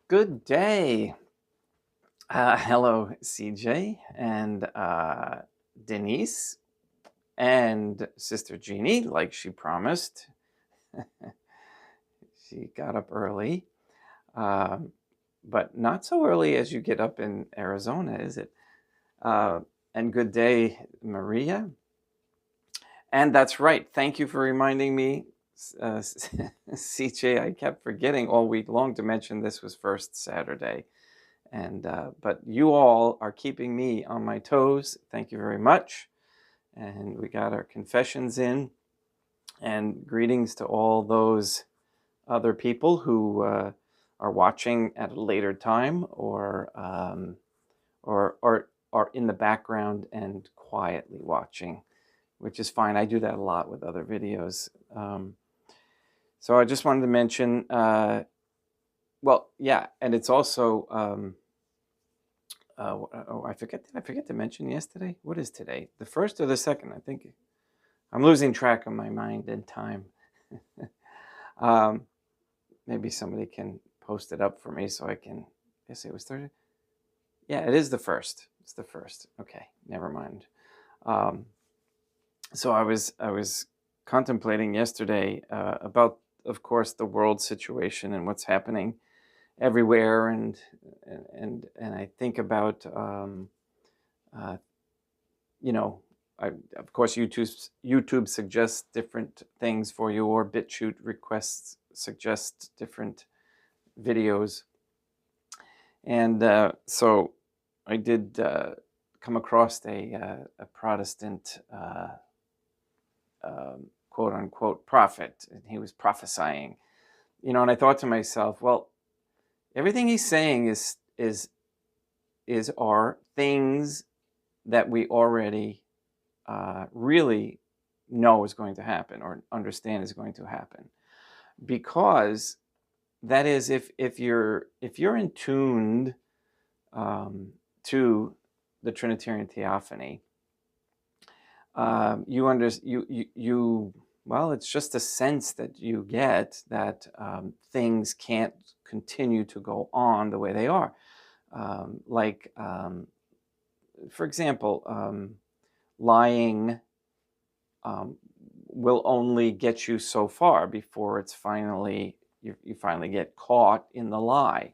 Good day. Hello, CJ and Denise and Sister Jeannie, like she promised. She got up early, um, but not so early as you get up in Arizona, is it? Uh, and good day, Maria. And that's right. Thank you for reminding me, CJ. I kept forgetting all week long to mention this was first Saturday. But you all are keeping me on my toes. Thank you very much. And we got our confessions in. And greetings to all those other people who are watching at a later time or are in the background and quietly watching, which is fine. I do that a lot with other videos. So I just wanted to mention, well, yeah, and it's also. I forget. Did I forget to mention yesterday? What is today? The first or the second? I think I'm losing track of my mind and time. Maybe somebody can post it up for me so I can. Yes, it was Thursday. Yeah, it is the first. It's the first. Okay, never mind. So I was contemplating yesterday about, of course, the world situation and what's happening everywhere, and I think about you know, of course, YouTube suggests different things for you, or BitChute requests suggest different videos, and so I did come across a Protestant quote unquote prophet, and he was prophesying, and I thought to myself, well, everything he's saying are things that we already really know is going to happen or understand is going to happen, because that is, if you're in tuned to the Trinitarian Theophany, you well, it's just a sense that you get that things can't continue to go on the way they are. For example, lying will only get you so far before it's finally you finally get caught in the lie.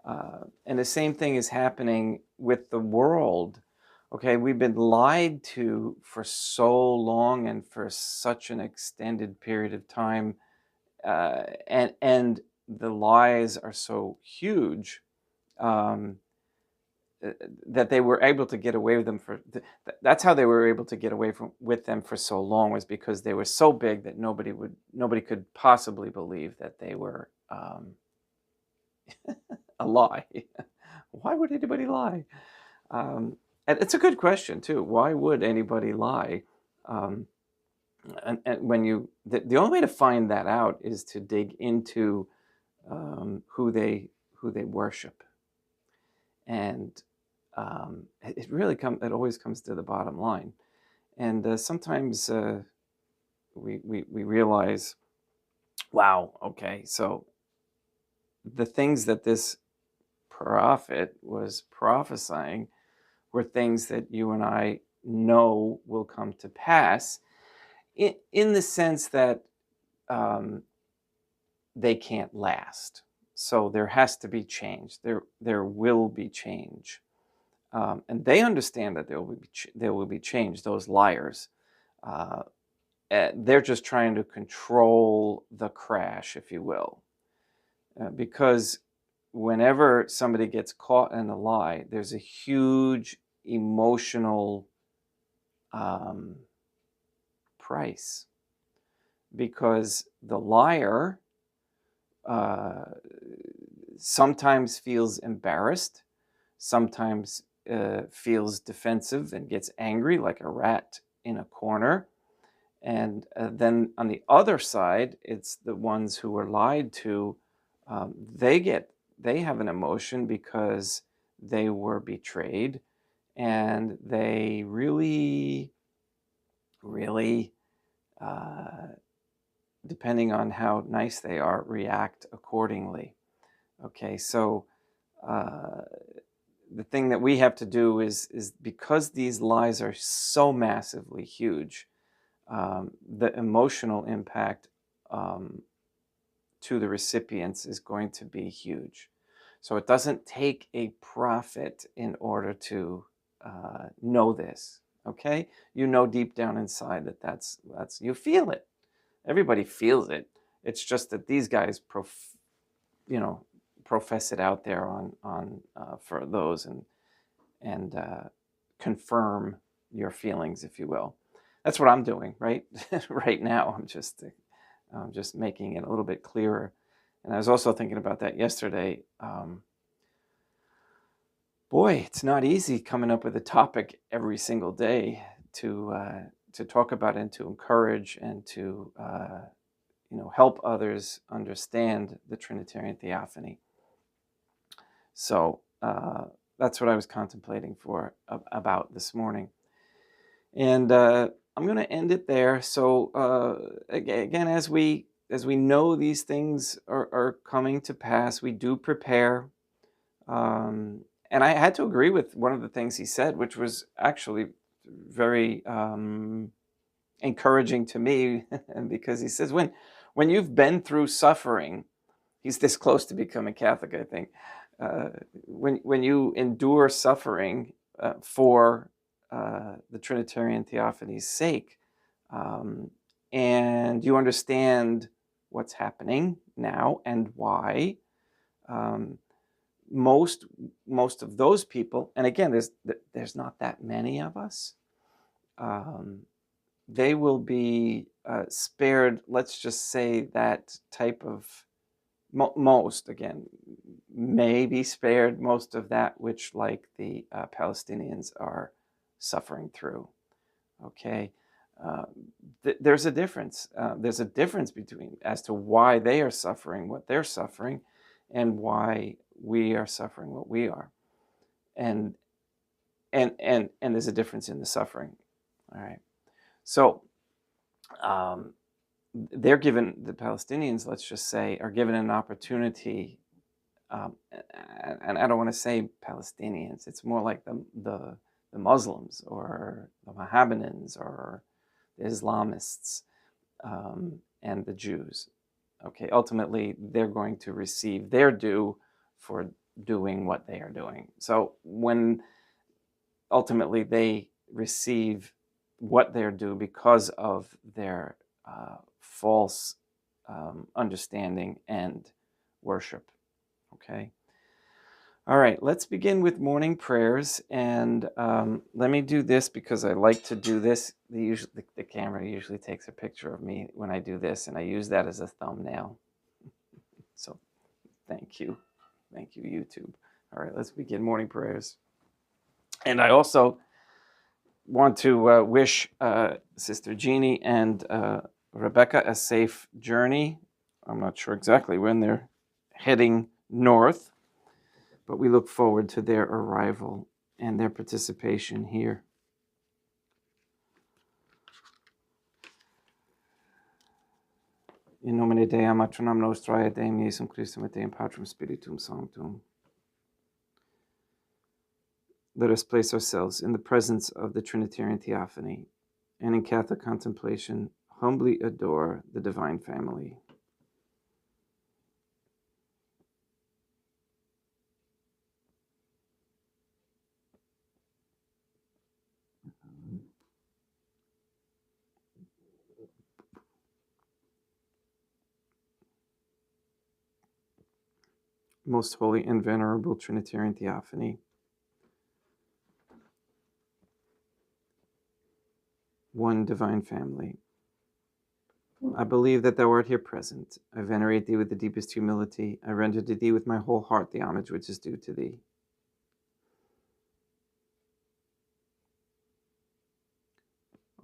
And the same thing is happening with the world. Okay, we've been lied to for so long and for such an extended period of time, and the lies are so huge. That they were able to get away with them that's how they were able to get away with them for so long, was because they were so big that nobody could possibly believe that they were a lie. Why would anybody lie? And it's a good question too. Why would anybody lie? And when the only way to find that out is to dig into who they worship, and it always comes to the bottom line. And sometimes we realize, wow, okay, so the things that this prophet was prophesying were things that you and I know will come to pass, in the sense that they can't last. So there has to be change. There will be change. And they understand that there will be change. Those liars, they're just trying to control the crash, if you will, because whenever somebody gets caught in a lie, there's a huge emotional price, because the liar sometimes feels embarrassed, sometimes feels defensive and gets angry like a rat in a corner. And then on the other side, it's the ones who were lied to. They have an emotion because they were betrayed, and they really, really, depending on how nice they are, react accordingly. Okay, so the thing that we have to do is because these lies are so massively huge, the emotional impact to the recipients is going to be huge. So it doesn't take a prophet in order to know this. Okay, you know deep down inside that that's you feel it. Everybody feels it. It's just that these guys, profess it out there on for those and confirm your feelings, if you will. That's what I'm doing right right now. I'm just making it a little bit clearer. And I was also thinking about that yesterday. Boy, it's not easy coming up with a topic every single day to talk about and to encourage and to help others understand the Trinitarian Theophany. So that's what I was contemplating about this morning. And I'm going to end it there. So again, as we know these things are coming to pass, we do prepare. And I had to agree with one of the things he said, which was actually very encouraging to me, because he says when you've been through suffering, he's this close to becoming Catholic, I think. When you endure suffering for the Trinitarian Theophany's sake, and you understand what's happening now and why, most of those people, and again, there's not that many of us, they will be spared, let's just say, that type of most, again, may be spared most of that which, like the Palestinians, are suffering through. Okay, there's a difference. There's a difference between as to why they are suffering what they're suffering, and why we are suffering what we are, and there's a difference in the suffering. All right, so they're given, the Palestinians, let's just say, are given an opportunity. And I don't want to say Palestinians. It's more like the Muslims or the Mohammedans or the Islamists, and the Jews. Okay, ultimately they're going to receive their due for doing what they are doing. So when ultimately they receive what they're due because of their false understanding and worship. Okay. All right, let's begin with morning prayers. And let me do this because I like to do this. The camera usually takes a picture of me when I do this, and I use that as a thumbnail. So thank you. Thank you, YouTube. All right, let's begin morning prayers. And I also want to wish Sister Jeannie and Rebecca a safe journey. I'm not sure exactly when they're heading north, but we look forward to their arrival and their participation here. In nomine Dei, matronam nostrae, et Deum Iesum Christum, et Deum Patrum Spiritum Sanctum. Let us place ourselves in the presence of the Trinitarian Theophany, and in Catholic contemplation humbly adore the Divine Family. Most holy and venerable Trinitarian Theophany, one Divine Family, I believe that thou art here present. I venerate thee with the deepest humility. I render to thee with my whole heart the homage which is due to thee.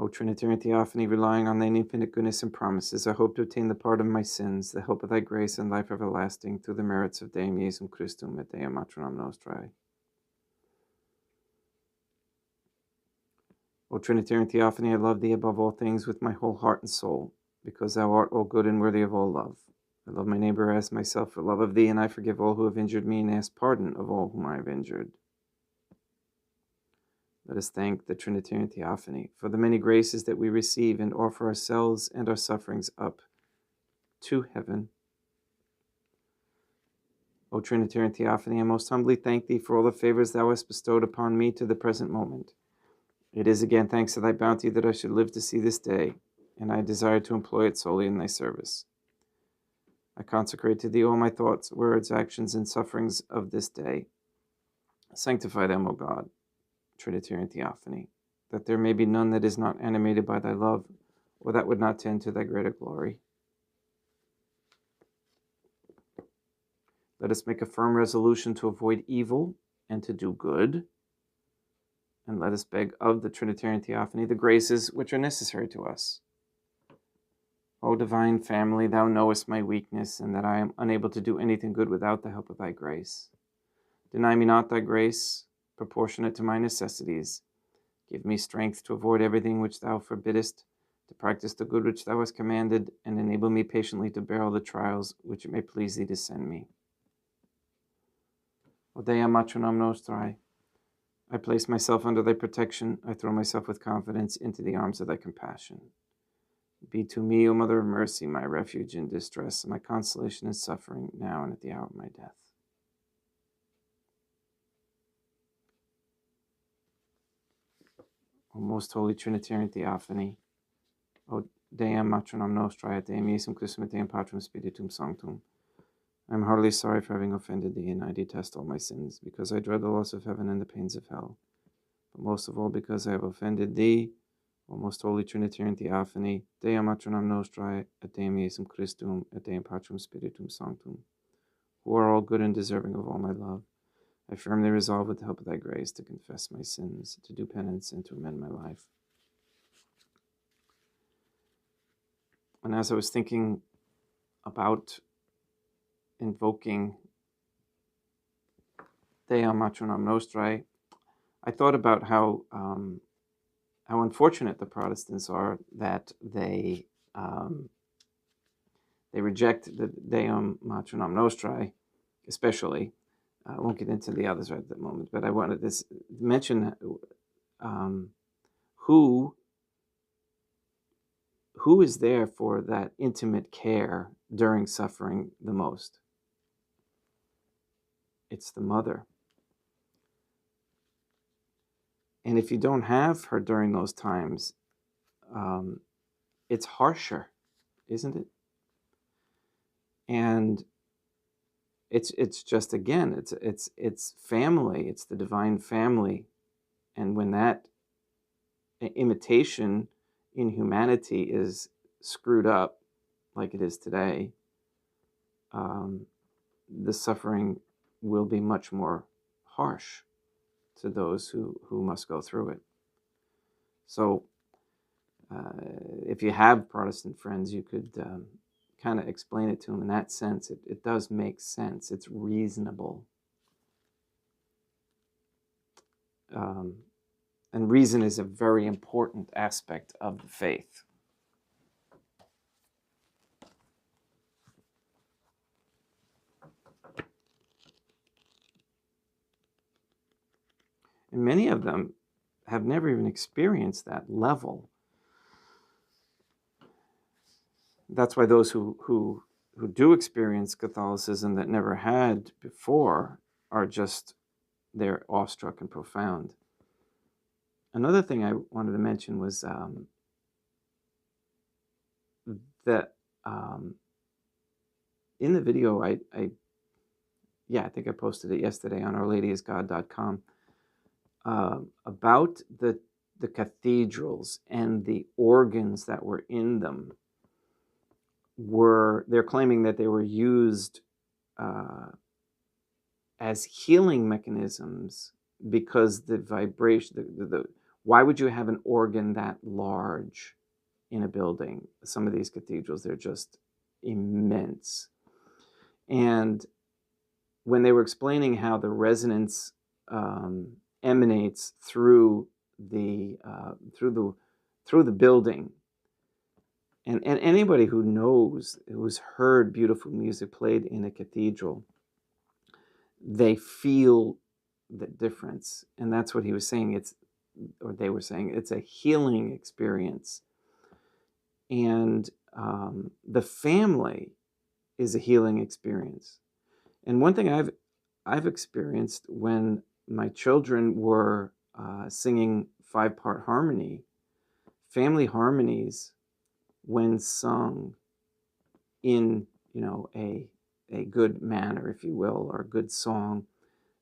O Trinitarian Theophany, relying on thine infinite goodness and promises, I hope to obtain the pardon of my sins, the help of thy grace, and life everlasting, through the merits of Deum Iesum Christum et Deum Matronam Nostrae. O Trinitarian Theophany, I love thee above all things with my whole heart and soul, because thou art all good and worthy of all love. I love my neighbor as myself for love of thee, and I forgive all who have injured me and ask pardon of all whom I have injured. Let us thank the Trinitarian Theophany for the many graces that we receive and offer ourselves and our sufferings up to heaven. O Trinitarian Theophany, I most humbly thank thee for all the favors thou hast bestowed upon me to the present moment. It is again thanks to thy bounty that I should live to see this day, and I desire to employ it solely in thy service. I consecrate to thee all my thoughts, words, actions, and sufferings of this day. Sanctify them, O God, Trinitarian Theophany, that there may be none that is not animated by thy love, or that would not tend to thy greater glory. Let us make a firm resolution to avoid evil and to do good. And let us beg of the Trinitarian Theophany the graces which are necessary to us. O divine family, thou knowest my weakness, and that I am unable to do anything good without the help of thy grace. Deny me not thy grace, proportionate to my necessities. Give me strength to avoid everything which thou forbiddest, to practice the good which thou hast commanded, and enable me patiently to bear all the trials which it may please thee to send me. O Dea Matronam Nostrae, I place myself under thy protection. I throw myself with confidence into the arms of thy compassion. Be to me, O Mother of Mercy, my refuge in distress, my consolation in suffering, now and at the hour of my death. O most holy Trinitarian Theophany, O Deum Matronam Nostrae, et Deum Iesum Christum, et Deum Patrum Spiritum Sanctum, I am heartily sorry for having offended thee, and I detest all my sins, because I dread the loss of heaven and the pains of hell. But most of all, because I have offended thee, O most holy Trinitarian Theophany, Deum Matronam Nostrae, et Deum Iesum Christum, et Deum Patrum Spiritum Sanctum, who are all good and deserving of all my love. I firmly resolve, with the help of thy grace, to confess my sins, to do penance, and to amend my life. And as I was thinking about invoking Deum Matronam Nostrae, I thought about how unfortunate the Protestants are that they reject the Deum Matronam Nostrae, especially. I won't get into the others right at the moment, but I wanted to mention who is there for that intimate care during suffering the most. It's the mother. And if you don't have her during those times, it's harsher, isn't it? And it's just, again, it's family, it's the divine family. And when that imitation in humanity is screwed up like it is today, the suffering will be much more harsh to those who must go through it. So if you have Protestant friends, you could kind of explain it to them in that sense. It does make sense. It's reasonable. And reason is a very important aspect of the faith. And many of them have never even experienced that level. That's why those who do experience Catholicism that never had before are just, they're awestruck and profound. Another thing I wanted to mention was that in the video, I think I posted it yesterday on OurLadyIsGod.com, about the cathedrals and the organs that were in them. They're claiming that they were used as healing mechanisms because the vibration, why would you have an organ that large in a building? Some of these cathedrals, they're just immense. And when they were explaining how the resonance emanates through the building, And anybody who knows, who's heard beautiful music played in a cathedral, they feel the difference. And that's what he was saying. They were saying, it's a healing experience. And the family is a healing experience. And one thing I've experienced when my children were singing 5-part harmony, family harmonies, when sung in a good manner, if you will, or a good song,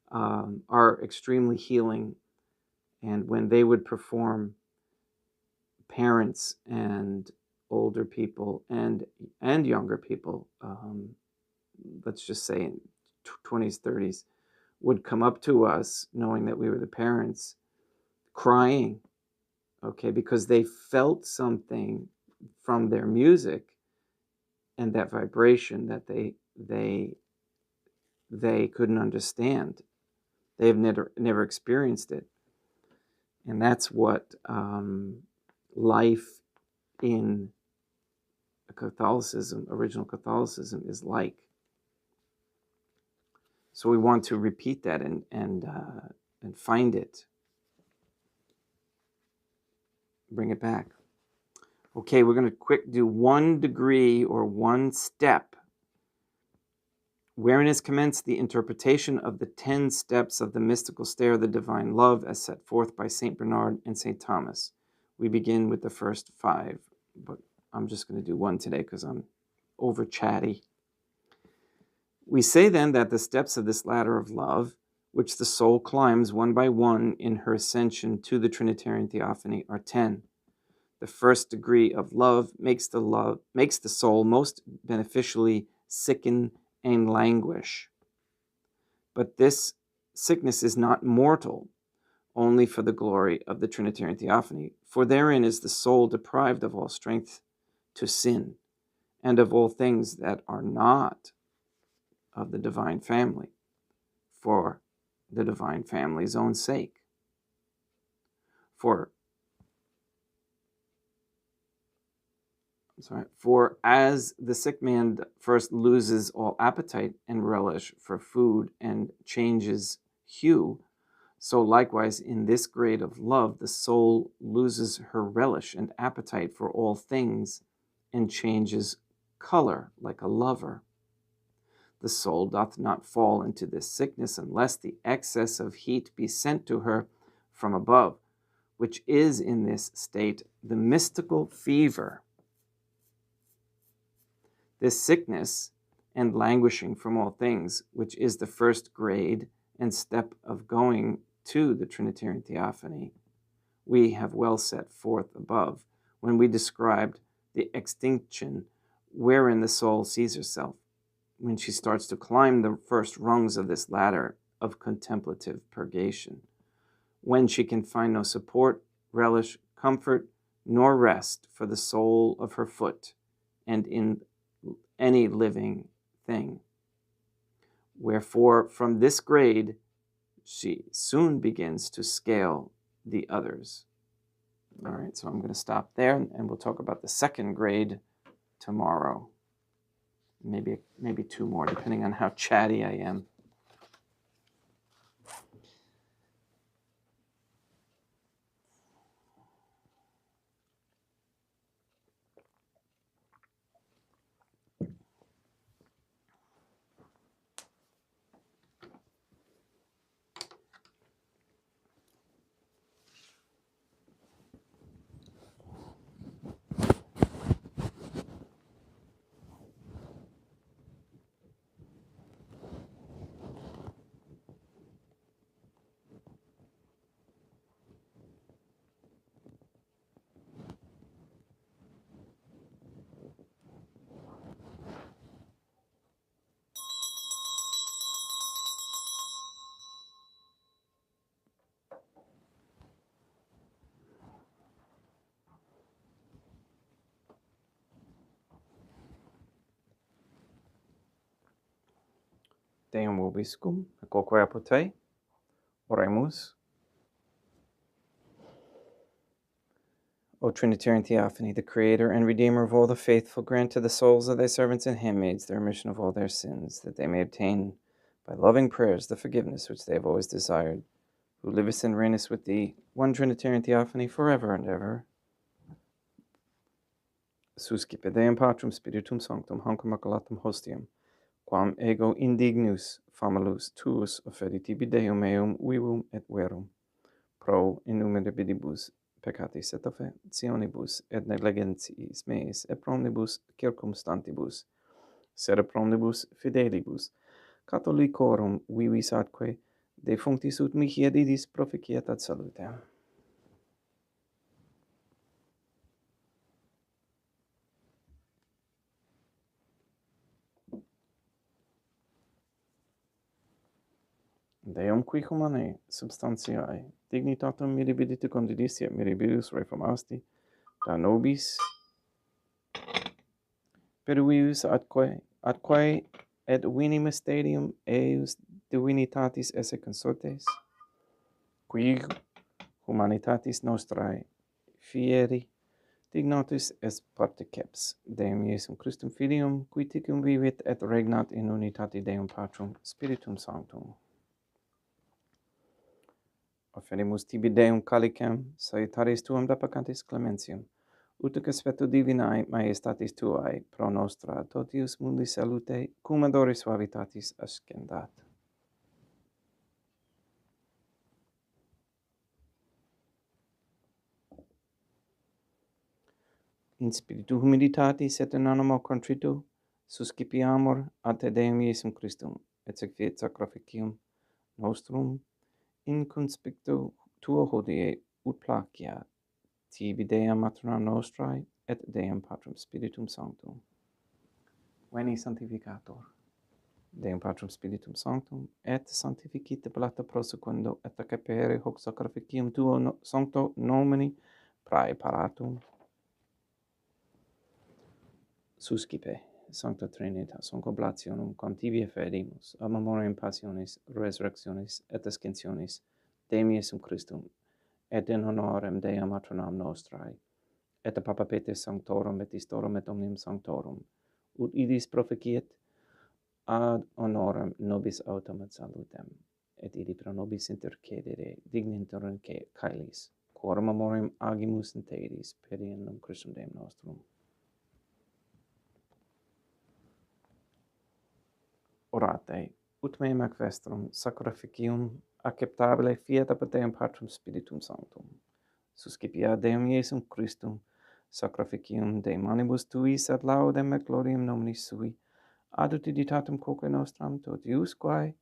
are extremely healing. And when they would perform, parents and older people and younger people, let's just say in 20s, 30s, would come up to us knowing that we were the parents, crying, okay, because they felt something from their music and that vibration that they couldn't understand. They have never experienced it. And that's what life in Catholicism, original Catholicism, is like. So we want to repeat that and find it, bring it back. Okay, we're going to do 1 degree or 1 step, wherein is commenced the interpretation of the 10 steps of the mystical stair of the divine love as set forth by St. Bernard and St. Thomas. We begin with the first 5, but I'm just going to do 1 today because I'm over chatty. We say then that the steps of this ladder of love, which the soul climbs one by one in her ascension to the Trinitarian Theophany, are 10. The first degree of love makes the soul most beneficially sicken and languish. But this sickness is not mortal, only for the glory of the Trinitarian Theophany, for therein is the soul deprived of all strength to sin, and of all things that are not of the divine family, for the divine family's own sake. For as the sick man first loses all appetite and relish for food and changes hue, so likewise in this grade of love the soul loses her relish and appetite for all things and changes color like a lover. The soul doth not fall into this sickness unless the excess of heat be sent to her from above, which is in this state the mystical fever. This sickness and languishing from all things, which is the first grade and step of going to the Trinitarian Theophany, we have well set forth above when we described the extinction wherein the soul sees herself, when she starts to climb the first rungs of this ladder of contemplative purgation, when she can find no support, relish, comfort, nor rest for the sole of her foot, and in any living thing. Wherefore, from this grade, she soon begins to scale the others. All right, so I'm going to stop there, and we'll talk about the second grade tomorrow. Maybe 2 more, depending on how chatty I am. Deum vobiscum, quoque apud te, oremus. O Trinitarian Theophany, the Creator and Redeemer of all the faithful, grant to the souls of thy servants and handmaids the remission of all their sins, that they may obtain, by loving prayers, the forgiveness which they have always desired, who livest and reignest with thee, one Trinitarian Theophany, forever and ever. Suscipe Deum Patrum Spiritum Sanctum, hanc immaculatum hostiam, quam ego indignus famulus tuus offeri tibi Deum meum vivum et verum, pro innumerabilibus peccatis et affectionibus et negligentiis meis et promnibus circumstantibus, sed promnibus fidelibus catholicorum vivis atque defunctis ut mihi et idis proficiat ad salutem. Deum qui humanae substantiae dignitatem mirabilite condidissi et mirabilis reformasti, da nobis peruius atque et vini mysterium eius divinitatis esse consortes, qui humanitatis nostrae fieri dignotis est particeps Deum Iesum Christum Filium, qui ticum vivit et regnat in unitate Deum Patrum Spiritum Sanctum. Offerimus tibi Deum calicem, salutaris tuam deprecantis clementium, utic aspecto divinae majestatis tuae pro nostra totius mundi salute cum adoris suavitatis ascendat. In spiritu humilitatis et in animo contrito, suscipiamur ad te Deum Iesum Christum, et sequiet sacrificium nostrum, in conspicto tuo hodie ut placia, tibi Deum maternam nostrae, et Deum Patrum Spiritum Sanctum. Veni Sanctificator. Deum Patrum Spiritum Sanctum, et sanctificite plata prosequendo, et accepere hoc sacrificium tuo sancto nomini praeparatum. Suscipe, Sancta Trinitas, unc oblationum, quam tibi efferimus, a memoriam passionis, resurrectionis, et ascensionis, Deum Iesum Christum, et in honorem Dei maternam nostrae, et a Papa Peter Sanctorum, et Istorum, et omnium Sanctorum, ut idis proficiet ad honorem nobis autem et salutem, et idi pro nobis intercedere dignenter in caelis, quorum memoriam agimus in teidis, per innum Christum Deum nostrum. Orate, ut meum ac vestrum sacrificium acceptabile fiat ab Deum Patrum Spiritum Sanctum. Suscipia Deum Iesum Christum, sacrificium de manibus tuis ad laudem et gloriam nominis sui, ad utilitatem quoque nostram totiusquae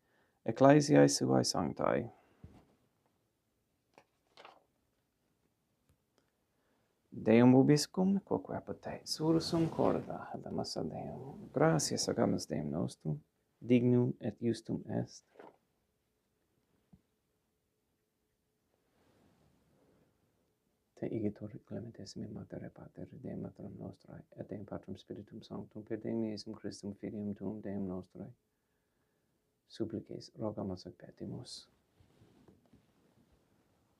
ecclesiae suae sanctae. Deum vobiscum, quoque apud te, sursum corda, habemus ad Deum. Gratias agamus Deum nostrum, dignum et justum est. Te igitur clementissimi Mater et Pater, Deum Maternam nostrae, et Deum Patrum Spiritum Sanctum, per Deum Iesum Christum Filium Tuum Deum nostrae, supplices rogamus et petimus.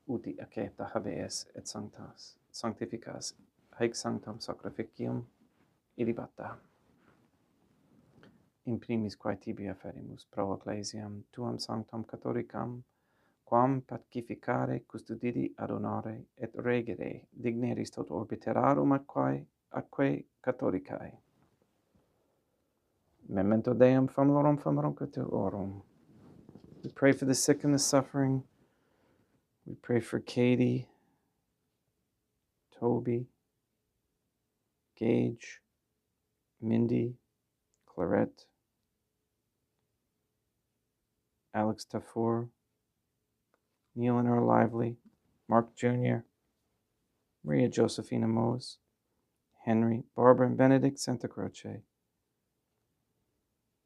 Uti accepta habeas et sanctificas, haec sanctam sacrificium ilibata. In primis quae tibi afferimus pro ecclesiam tuam sanctam catholicam, quam pacificare, custodiri, adonare, et regere, digneris tot orbiterarum atque catholicae. Memento Deum famulorum catholicorum. We pray for the sick and the suffering. We pray for Katie, Toby, Gage, Mindy, Clarette, Alex Tafour, Neil and Earl Lively, Mark Jr., Maria Josephina Mose, Henry, Barbara and Benedict Santa Croce,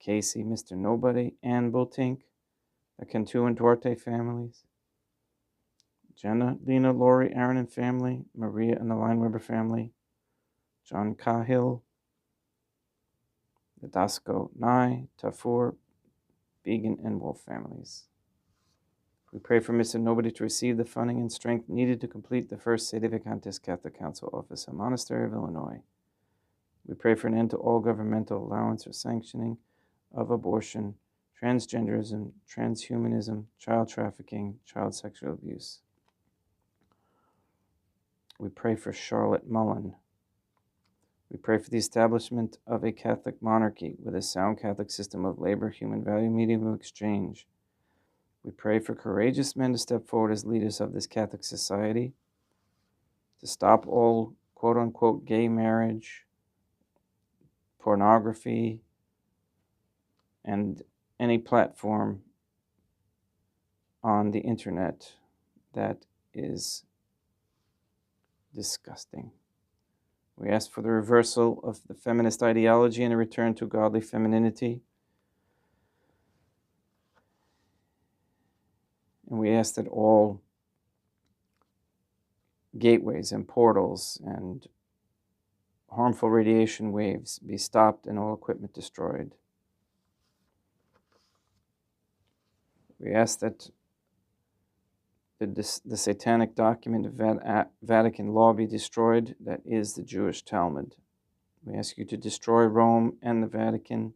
Casey, Mr. Nobody, Ann Bultink, the Cantu and Duarte families, Jenna, Lena, Lori, Aaron and family, Maria and the Lineweber family, John Cahill, the Dasco, Nye, Tafour, Began and Wolf families. We pray for Mr. Nobody to receive the funding and strength needed to complete the first Sede Vacantes Catholic Council office at Monastery of Illinois. We pray for an end to all governmental allowance or sanctioning of abortion, transgenderism, transhumanism, child trafficking, child sexual abuse. We pray for Charlotte Mullen. We pray for the establishment of a Catholic monarchy with a sound Catholic system of labor, human value, medium of exchange. We pray for courageous men to step forward as leaders of this Catholic society, to stop all quote-unquote gay marriage, pornography, and any platform on the internet that is disgusting. We ask for the reversal of the feminist ideology and a return to godly femininity. And we ask that all gateways and portals and harmful radiation waves be stopped and all equipment destroyed. We ask that the satanic document of Vatican law be destroyed, that is the Jewish Talmud. We ask you to destroy Rome and the Vatican,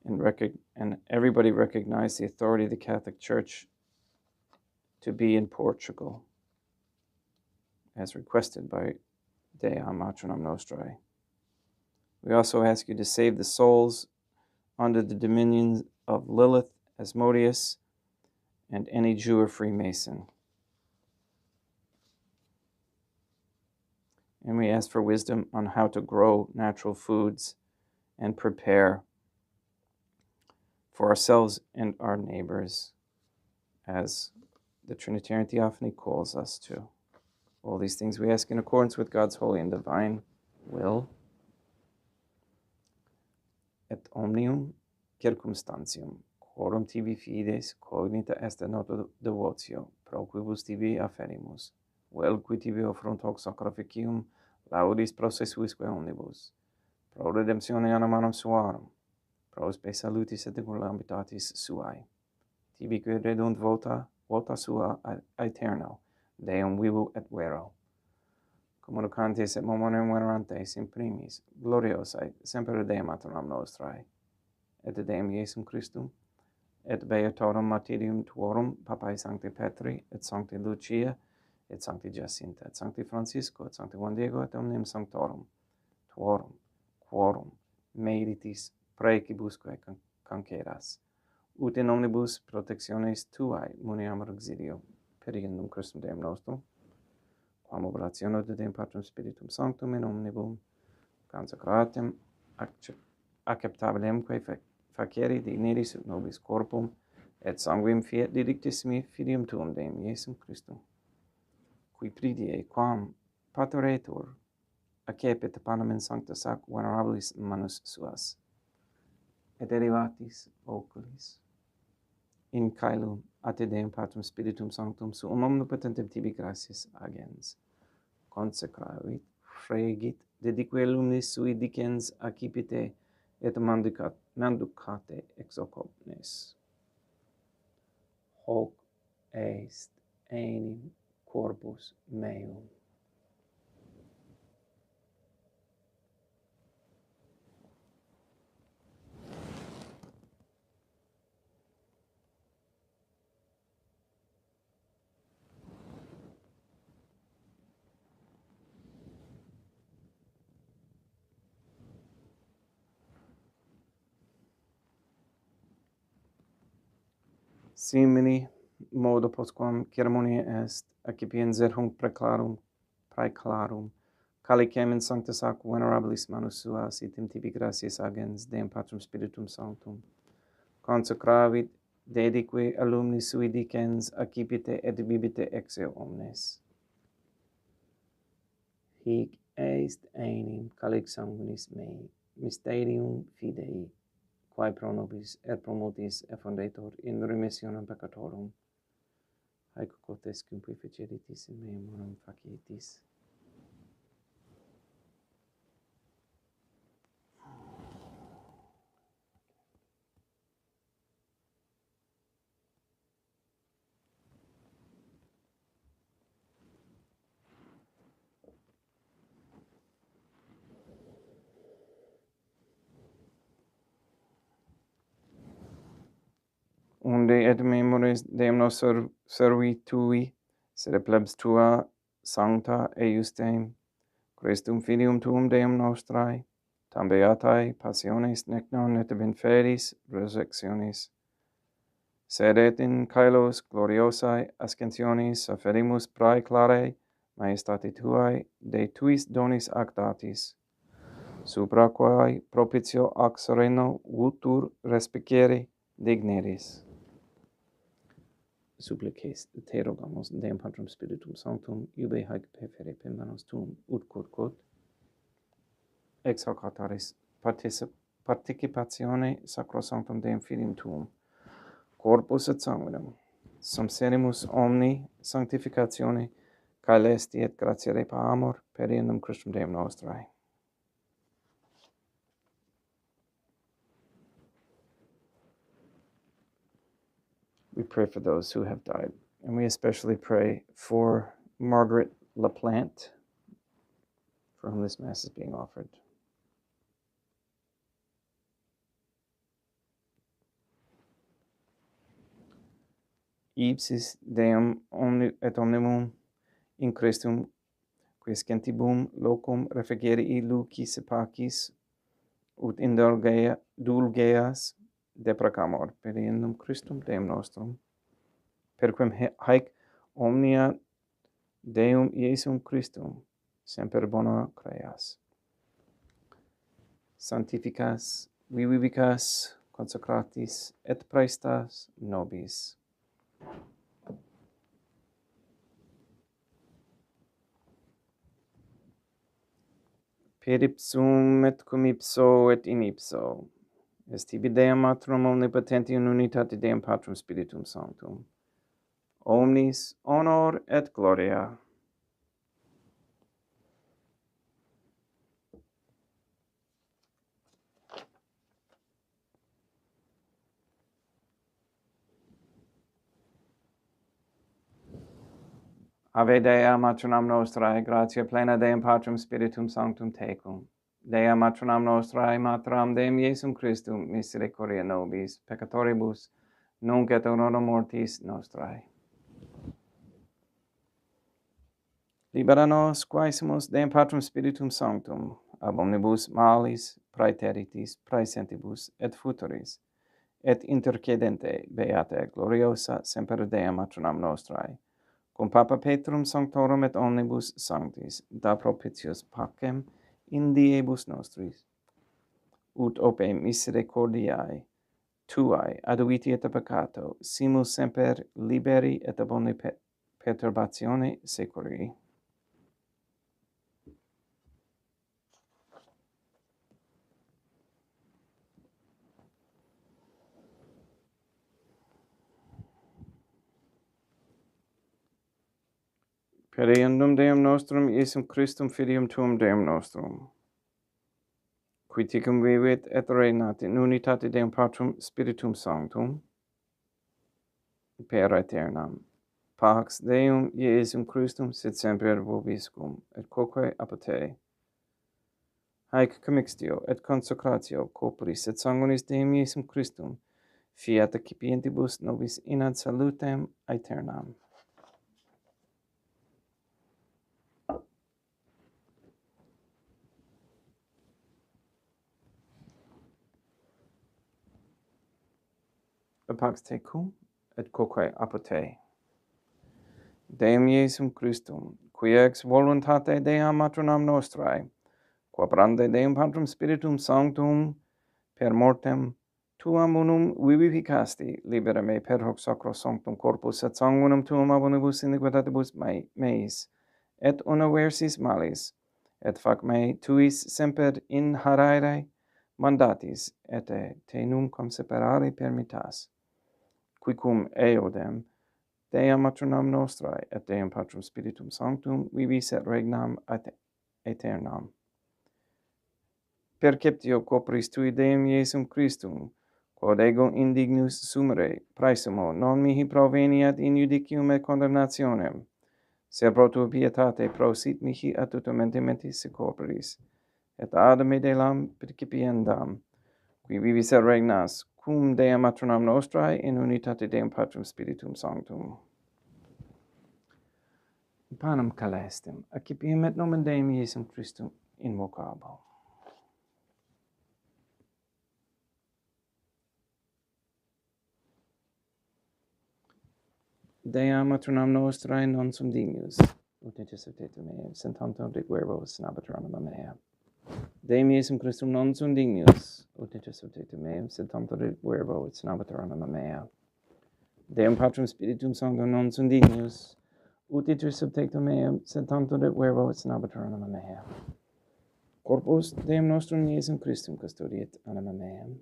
and everybody recognize the authority of the Catholic Church to be in Portugal, as requested by Deam Matronam Nostrae. We also ask you to save the souls under the dominion of Lilith, Asmodeus, and any Jew or Freemason. And we ask for wisdom on how to grow natural foods and prepare for ourselves and our neighbors, as the Trinitarian Theophany calls us to. All these things we ask in accordance with God's holy and divine will. Et omnium circumstantium, quorum tibi fides, cognita est noto devotio, pro quibus tibi afferimus, vel qui tibi offrunt hoc sacrificium, laudis processuisque omnibus, pro redemptione animarum suarum, pro spe salutis et ambitatis suae, tibi que redunt vota sua aeterno, Deum vivu et vero, communicantes et momentum venerantes in primis, gloriosae, semper Deum Matronam Nostrae, et Deum Iesum Christum, et beatorum martyrium tuorum, Papae Sancti Petri, et Sancti Lucia, et Sancti Jacinta, et Sancti Francisco, et Sancti Juan Diego, et omnium sanctorum, tuorum, quorum, meritis praecibusque concedas, ut in omnibus protectiones tuae muniamur auxilio, periendum Christum Deum nostrum, quam oblationem de Deum Patrum Spiritum Sanctum in omnibus consecratem acceptabilemque facere digneris ut nobis corpum et sanguinem fiat didictissimi filium tuum Deum Iesum Christum, qui pridie quam pateretur accepit panem in sancta sac venerabilis manus suas, et elevatis oculis in caelum a te Deum Patrum Spiritum Sanctum suum omnipotentem tibi gratias agens, consecravit, fregit, dedique lumnis sui dicens accipite, et manducate ex hoc omnes. Hoc est enim corpus meum. Simili modo postquam ceremonia est, accipiens hunc praeclarum, calicem in sancta sac venerabilis manus suas, item tibi gratias agens, Deum Patrum Spiritum Sanctum, consecravit, dedique alumni sui dicens, accipite et bibite exeo omnes. Hic est enim calix sanguinis mei, mysterium fidei, quae pro nobis et pro multis effundetur in remissionem peccatorum, haec cotes cum ficeritis in meum morum facietis. unde et memoris Deum nos servitui, sed plebs tua sancta eiustem, Christum filium tuum Deum nostrae, tam beatae passiones nec non et inferis resurrectionis, sed et in caelos gloriosae ascensionis afferimus prae clare majestate tuae de tuis donis ac datis, supra quae propitio ac sereno vultur respicere digneris. Supplices te rogamus Deum Patrum Spiritum Sanctum, iube haec perfere per manus tuum, ut quod ex hoc altaris participatione sacrosanctum Deum Filium tuum, corpus et sanguinem, sumserimus omni sanctificatione, caelesti et gratia repa amor, per innum Christum Deum nostrae. We pray for those who have died, and we especially pray for Margaret LaPlante, for whom this Mass is being offered. Ipsis Deum et omnimum in Christum, quis gentibum locum refugerii lucis et pacis, ut indulgeas deprecamur, per innum Christum Deum nostrum, per quem haec omnia Deum Iesum Christum semper bona creas. Sanctificas, vivibicas, consecratis, et praestas nobis. Per ipsum et cum ipso et in ipso, est tibi Deum Matrum omnipotenti in unitate Deum Patrum Spiritum Sanctum, omnis honor et gloria. Ave Dea Matronam Nostrae, gratia plena Deum Patrum Spiritum Sanctum tecum. Dea Matronam Nostrae, Matram Deum Iesum Christum, misericordia nobis, peccatoribus, nunc et in hora mortis nostrae. Libera nos, quaesimus Deum Patrum Spiritum Sanctum, ab omnibus malis, praeteritis, praesentibus, et futuris, et intercedente beata gloriosa semper Dea Matronam Nostrae, cum Papa Petrum Sanctorum et omnibus sanctis, da propitius pacem in diebus nostris, ut ope misericordiae tuae aduiti et peccato, simus semper liberi et ab omni perturbatione securi. Per eundum Deum nostrum, Iesum Christum Filium tuum Deum nostrum, qui tecum vivit et regnat in unitate Deum Patrum Spiritum Sanctum, per aeternam. Pax Deum Iesum Christum sit semper vobiscum, et quoque apotei. Haec commixtio et consecratio corporis et sanguinis Deum Iesum Christum, fiat accipientibus nobis in ad salutem aeternam. Pax tecum et quoque apotei. Deum Iesum Christum, qui ex voluntate Deum Matronam Nostrae, quabrande Deum Patrum Spiritum Sanctum, per mortem tuam unum vivificasti, libera me per hoc sacro sanctum corpus et sanguinum tuum ab omnibus iniquitatibus meis, et universis malis, et fac me tuis semper in haraere mandatis, et te num conseperare permittas, qui cum eodem Deum Matronam Nostrae et Deum Patrum Spiritum Sanctum vivis et regnam ad aeternam. Perceptio corporis tui Deum Iesum Christum, quod ego indignus sumere, praesumo, non mihi proveniat in judicium et condemnationem, sed pro tua pietate prosit mihi ad tutumenti mentis corporis, et ad me delam percipiendam, qui vivis et regnas, cum Dea Matronam Nostrae, in unitate Deum Patrum Spiritum Sanctum. Panem calestem, accipiem et nomen Deum Iesum Christum invocabo. Dea Matronam Nostrae non sum dignus, ut intercedete meam, sentantum de verbos nabatur anima mea. Deum Iesum Christum non sum dignus, ut intercedete meam, sentantum de verbos nabatur anima mea. Deum Patrum Spiritum Sanctum non sum dignus, ut intercedete meam, sentantum de verbos nabatur anima mea. Corpus Deum nostrum Iesum Christum custodiet anima meam.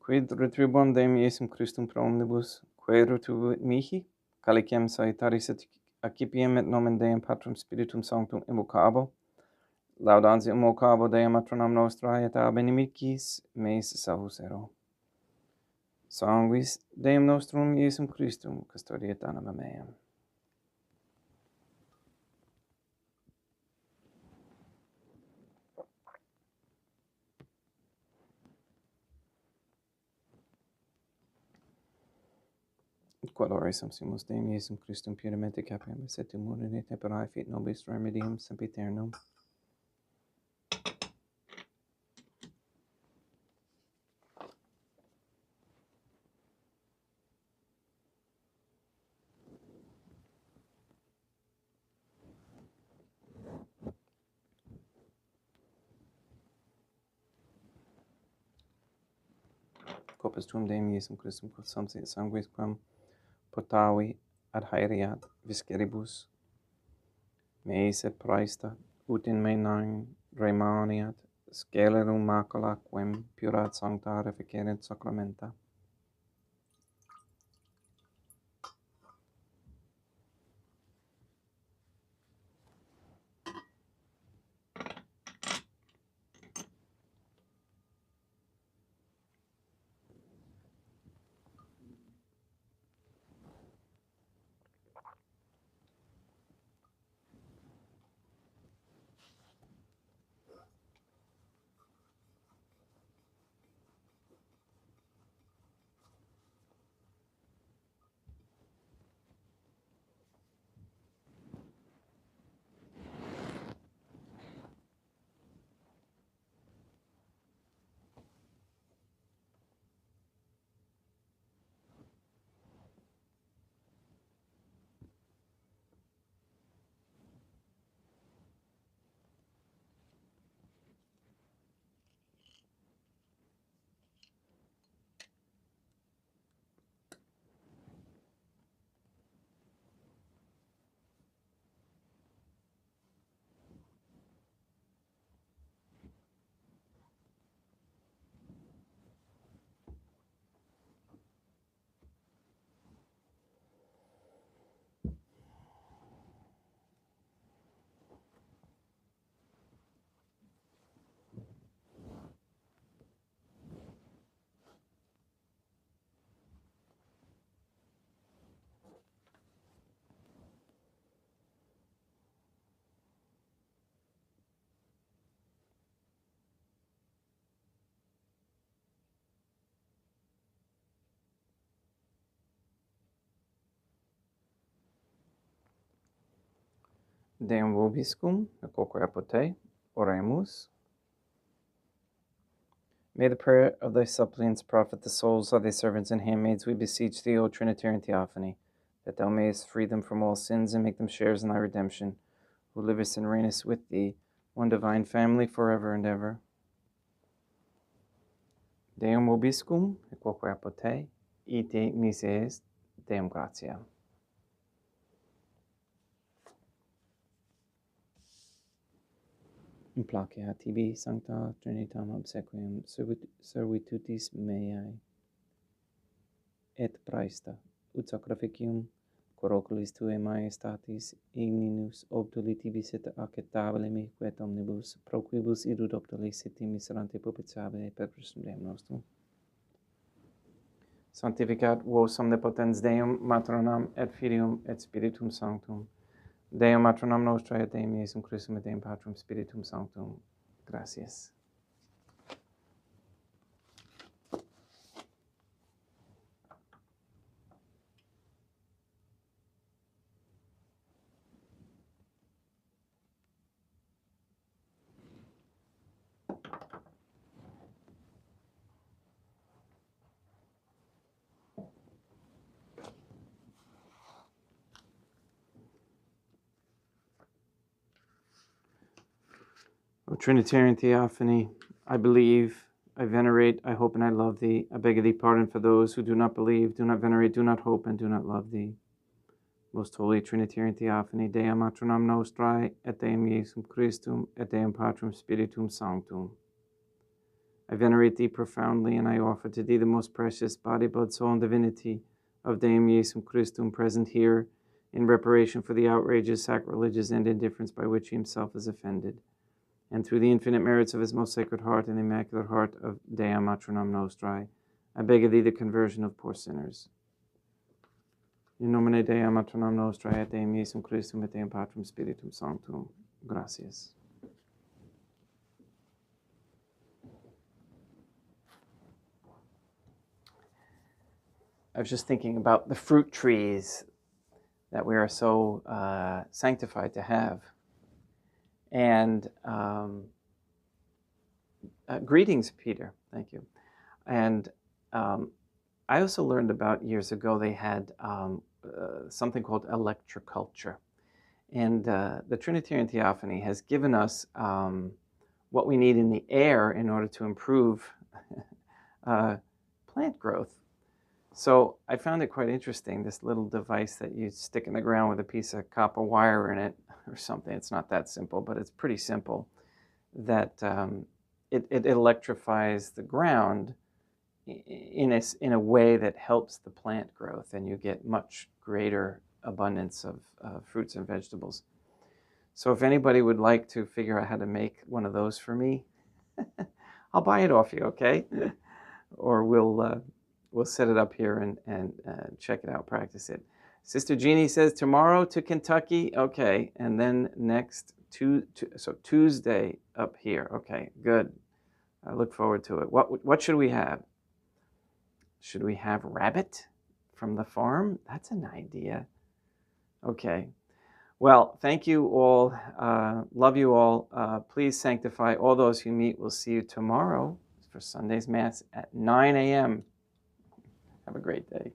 Quid retribuam Deum Iesum Christum pro omnibus, quae retribuit mihi, calicem salutaris et accipiem et nomen Deum Patrum Spiritum Sanctum invocabo, laudantium invocabo Deum Matronam Nostrae et ab inimicis meis salvus ero. Sanguis Deum nostrum Iesum Christum custodiet anima meam. Qualore sumpsimus Deum Iesum Christum puramente capiamus et immunine temperae fit nobis remedium sempiternum. Corpus tuum Deum Iesum Christum consumpti sanguis quam potavi adhaereat visceribus meis et praesta ut in me non remaniat scelerum macula quem purat sancta reficerent sacramenta. Deum vobiscum, quoque apote, oremus. May the prayer of thy suppliants profit the souls of thy servants and handmaids, we beseech thee, O Trinitarian Theophany, that thou mayest free them from all sins and make them sharers in thy redemption, who livest and reignest with thee, one divine family, forever and ever. Deum vobiscum, quoque apote, ite mises, Deum gratia. Implacea tibi sancta Trinitam obsequium servitutis meae et praesta ut sacrificium coroculis tuae majestatis igninus obduli tibi sit acceptabile mihi et omnibus pro quibus idud obduli siti miserante propitiabile per Christum Deum nostrum. Sanctificat vos omnipotens Deum, Matronam et Filium et Spiritum Sanctum. Deum Matronam nostra et Deum Iesum Christum et Deum Patrum Spiritum Sanctum. Gracias. O Trinitarian Theophany, I believe, I venerate, I hope, and I love thee. I beg of thee pardon for those who do not believe, do not venerate, do not hope, and do not love thee. Most Holy Trinitarian Theophany, Deum Matronam Nostrae, et Deum Iesum Christum, et Deum Patrum Spiritum Sanctum. I venerate thee profoundly, and I offer to thee the most precious body, blood, soul, and divinity of Deum Iesum Christum present here in reparation for the outrages, sacrileges, and indifference by which he himself is offended, and through the infinite merits of his most sacred heart and the immaculate heart of Deum Matronam Nostrae, I beg of thee the conversion of poor sinners. In nomine Deum Matronam Nostrae, et Deum Iesum Christum, et Deum Patrum Spiritum Sanctum. Gracias. I was just thinking about the fruit trees that we are so sanctified to have. And greetings, Peter. Thank you. And I also learned about years ago they had something called electroculture. And the Trinitarian Theophany has given us what we need in the air in order to improve plant growth. So I found it quite interesting, this little device that you stick in the ground with a piece of copper wire in it or something. It's not that simple, but it's pretty simple, that it electrifies the ground in a way that helps the plant growth, and you get much greater abundance of fruits and vegetables. So if anybody would like to figure out how to make one of those for me, I'll buy it off you, okay? Or we'll set it up here and check it out, practice it. Sister Jeannie says tomorrow to Kentucky, okay, and then next so Tuesday up here, okay, good. I look forward to it. What should we have? Should we have rabbit from the farm? That's an idea. Okay. Well, thank you all. Love you all. Please sanctify all those who meet. We'll see you tomorrow for Sunday's Mass at 9 a.m. Have a great day.